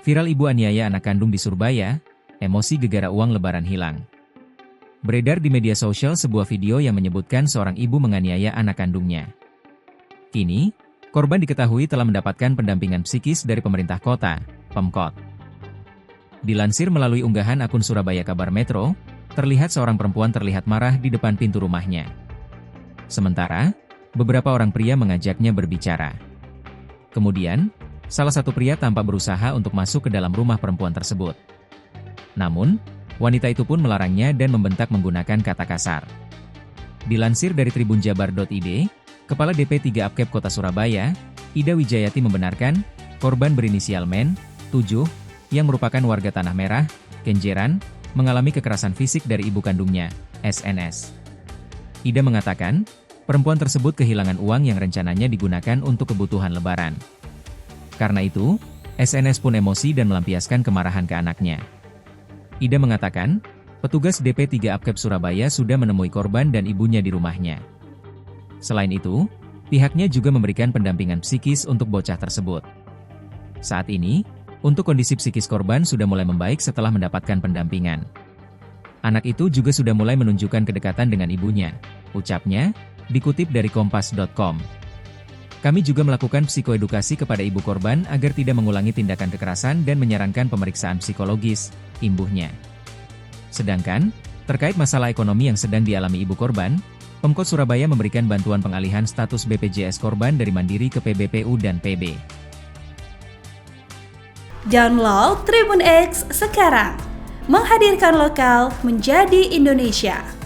Viral ibu aniaya anak kandung di Surabaya, emosi gegara uang lebaran hilang. Beredar di media sosial sebuah video yang menyebutkan seorang ibu menganiaya anak kandungnya. Kini, korban diketahui telah mendapatkan pendampingan psikis dari pemerintah kota, Pemkot. Dilansir melalui unggahan akun Surabaya Kabar Metro, terlihat seorang perempuan terlihat marah di depan pintu rumahnya. Sementara, beberapa orang pria mengajaknya berbicara. Kemudian, salah satu pria tampak berusaha untuk masuk ke dalam rumah perempuan tersebut. Namun, wanita itu pun melarangnya dan membentak menggunakan kata kasar. Dilansir dari tribunjabar.id, Kepala DP3 Apkep Kota Surabaya, Ida Wijayati membenarkan, korban berinisial Men, 7, yang merupakan warga Tanah Merah, Kenjeran, mengalami kekerasan fisik dari ibu kandungnya, SNS. Ida mengatakan, perempuan tersebut kehilangan uang yang rencananya digunakan untuk kebutuhan lebaran. Karena itu, SNS pun emosi dan melampiaskan kemarahan ke anaknya. Ida mengatakan, petugas DP3 Apkep Surabaya sudah menemui korban dan ibunya di rumahnya. Selain itu, pihaknya juga memberikan pendampingan psikis untuk bocah tersebut. Saat ini, untuk kondisi psikis korban sudah mulai membaik setelah mendapatkan pendampingan. Anak itu juga sudah mulai menunjukkan kedekatan dengan ibunya, ucapnya, dikutip dari kompas.com. Kami juga melakukan psikoedukasi kepada ibu korban agar tidak mengulangi tindakan kekerasan dan menyarankan pemeriksaan psikologis, imbuhnya. Sedangkan, terkait masalah ekonomi yang sedang dialami ibu korban, Pemkot Surabaya memberikan bantuan pengalihan status BPJS korban dari Mandiri ke PBPU dan PB. Download Tribun X sekarang, menghadirkan lokal menjadi Indonesia.